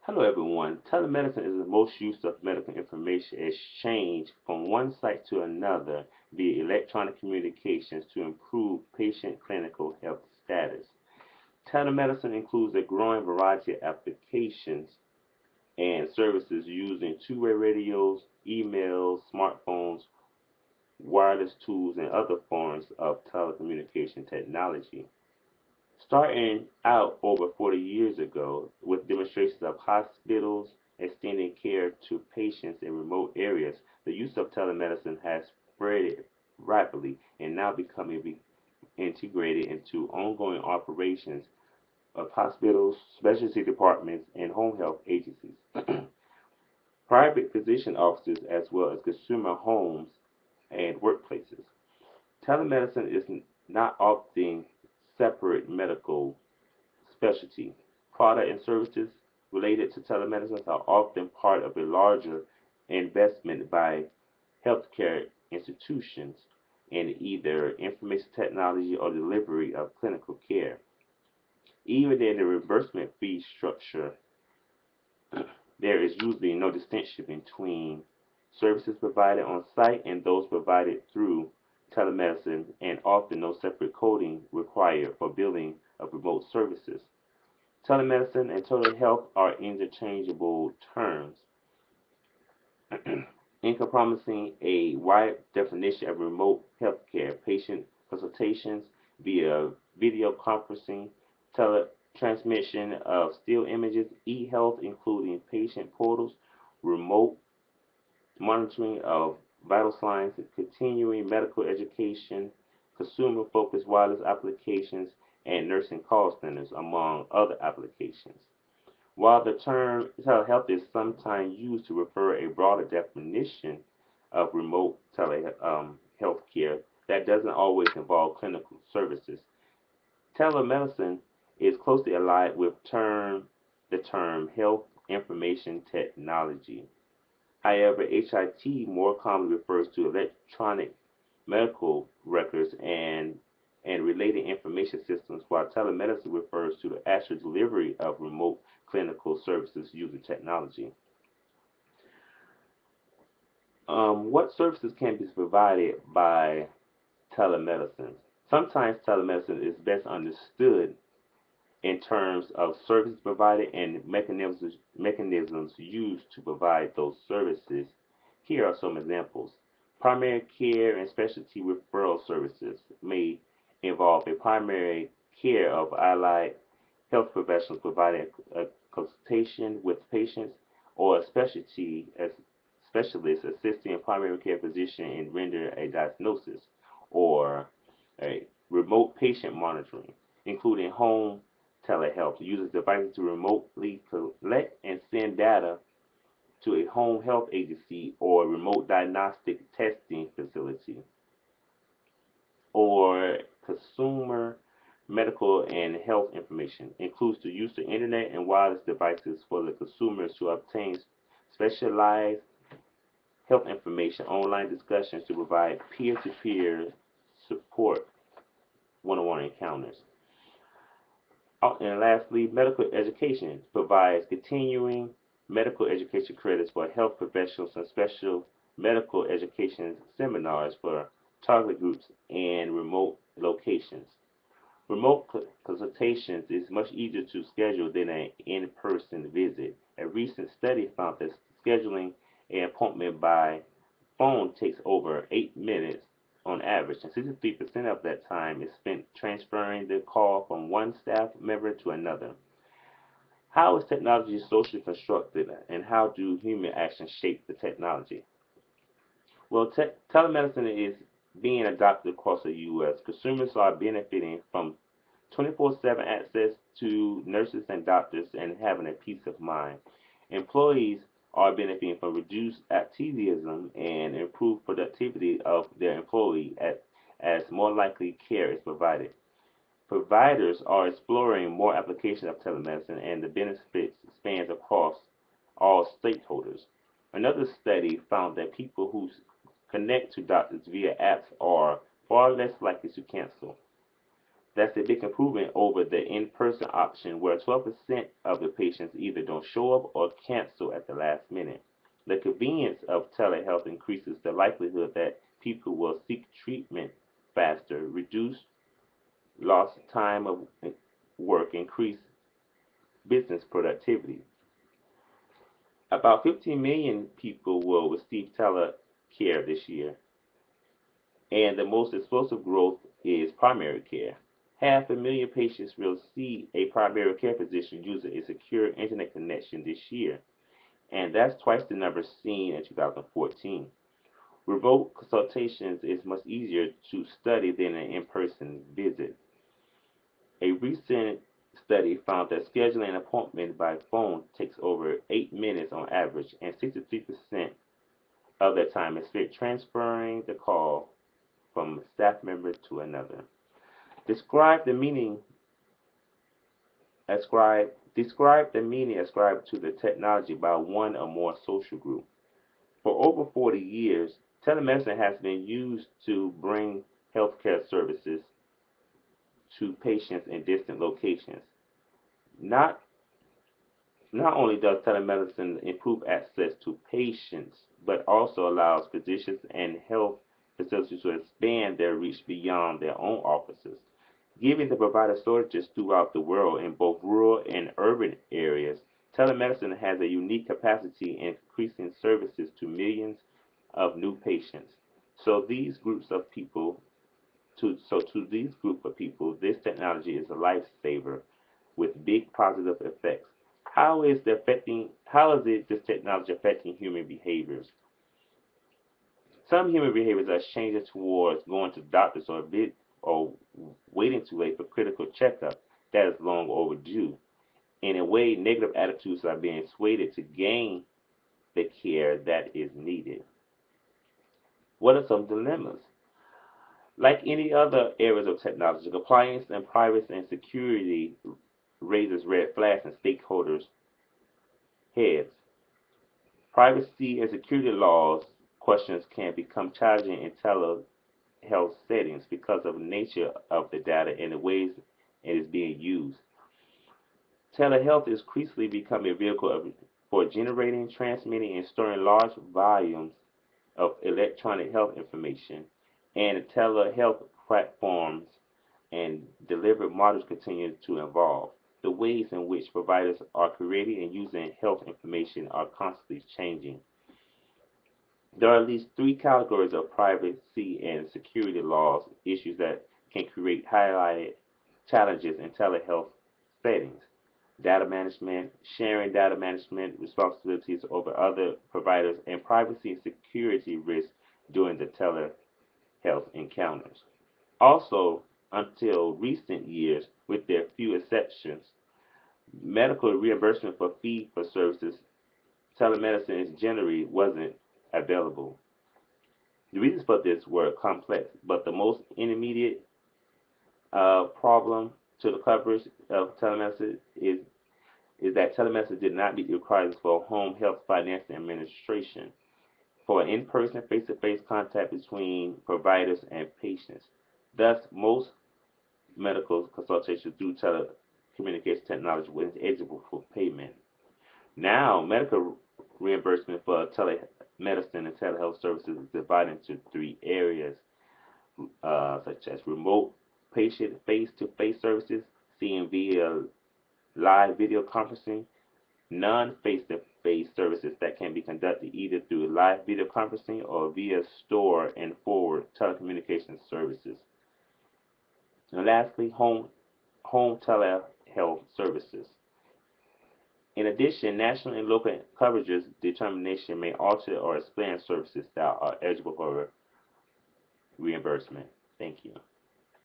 Hello everyone. Telemedicine is the most use of medical information exchange from one site to another via electronic communications to improve patient clinical health status. Telemedicine includes a growing variety of applications and services using two-way radios, emails, smartphones, wireless tools, and other forms of telecommunication technology. Starting out over 40 years ago with demonstrations of hospitals extending care to patients in remote areas, the use of telemedicine has spread rapidly and now becoming integrated into ongoing operations of hospitals, specialty departments, and home health agencies, private physician offices, as well as consumer homes and workplaces. Telemedicine is not often separate medical specialty. Products and services related to telemedicine are often part of a larger investment by healthcare institutions in either information technology or delivery of clinical care. Even in the reimbursement fee structure, there is usually no distinction between services provided on site and those provided through telemedicine, and often no separate coding required for billing of remote services. Telemedicine and telehealth are interchangeable terms, encompassing a wide definition of remote healthcare, patient consultations via video conferencing, teletransmission of still images, e-health including patient portals, remote monitoring of vital signs, continuing medical education, consumer-focused wireless applications, and nursing call centers, among other applications. While the term telehealth is sometimes used to refer a broader definition of remote telehealth care that doesn't always involve clinical services, telemedicine is closely allied with the term health information technology. However, HIT more commonly refers to electronic medical records and related information systems, while telemedicine refers to the actual delivery of remote clinical services using technology. What services can be provided by telemedicine? Sometimes telemedicine is best understood in terms of services provided and mechanisms used to provide those services. Here are some examples. Primary care and specialty referral services may involve a primary care of allied health professionals providing a consultation with patients, or a specialty as specialist assisting a primary care physician in rendering a diagnosis, or a remote patient monitoring, including home telehealth uses devices to remotely collect and send data to a home health agency or remote diagnostic testing facility, or consumer medical and health information includes the use of internet and wireless devices for the consumers to obtain specialized health information, online discussions to provide peer-to-peer support, one-on-one encounters. And lastly, medical education provides continuing medical education credits for health professionals and special medical education seminars for target groups and remote locations. Remote consultations is much easier to schedule than an in-person visit. A recent study found that scheduling an appointment by phone takes over 8 minutes on average, and 63% of that time is spent transferring the call from one staff member to another. How is technology socially constructed, and how do human actions shape the technology? Well, telemedicine is being adopted across the U.S. Consumers are benefiting from 24/7 access to nurses and doctors and having a peace of mind. Employees are benefiting from reduced absenteeism and improved productivity of their employee as more likely care is provided. Providers are exploring more application of telemedicine, and the benefits spans across all stakeholders. Another study found that people who connect to doctors via apps are far less likely to cancel. That's a big improvement over the in-person option where 12% of the patients either don't show up or cancel at the last minute. The convenience of telehealth increases the likelihood that people will seek treatment faster, reduce lost time of work, increase business productivity. About 15 million people will receive telecare this year, and the most explosive growth is primary care. 500,000 patients will see a primary care physician using a secure internet connection this year, and that's twice the number seen in 2014. Remote consultations is much easier to study than an in-person visit. A recent study found that scheduling an appointment by phone takes over 8 minutes on average, and 63% of that time is spent transferring the call from a staff member to another. Describe the meaning ascribed to the technology by one or more social group. For over 40 years, telemedicine has been used to bring healthcare services to patients in distant locations. Not Not only does telemedicine improve access to patients, but also allows physicians and health facilities to expand their reach beyond their own offices. Given the provider shortages throughout the world in both rural and urban areas, telemedicine has a unique capacity in increasing services to millions of new patients. So these groups of people, to these group of people, this technology is a lifesaver with big positive effects. How is this technology affecting human behaviors? Some human behaviors are changing towards going to doctors or waiting too late for critical checkup that is long overdue. In a way, negative attitudes are being swayed to gain the care that is needed. What are some dilemmas? Like any other areas of technology, compliance and privacy and security raises red flags in stakeholders' heads. Privacy and security laws questions can become challenging in telehealth settings because of the nature of the data and the ways it is being used. Telehealth is increasingly becoming a vehicle for generating, transmitting, and storing large volumes of electronic health information, and telehealth platforms and delivery models continue to evolve. The ways in which providers are creating and using health information are constantly changing. There are at least three categories of privacy and security laws issues that can create highlighted challenges in telehealth settings: data management, sharing data management responsibilities over other providers, and privacy and security risks during the telehealth encounters. Also, until recent years, with their few exceptions, medical reimbursement for fee-for-services telemedicine is generally wasn't available. The reasons for this were complex, but the most immediate problem to the coverage of telemedicine is that telemedicine did not meet the requirements for home health financing administration, for an in-person face-to-face contact between providers and patients. Thus, most medical consultations through telecommunication technology were eligible for payment. Now, medical reimbursement for telemedicine and telehealth services is divided into three areas, such as remote patient face-to-face services, seen via live video conferencing, non-face-to-face services that can be conducted either through live video conferencing or via store and forward telecommunications services. And lastly, home telehealth services. In addition, national and local coverages determination may alter or expand services that are eligible for reimbursement. Thank you.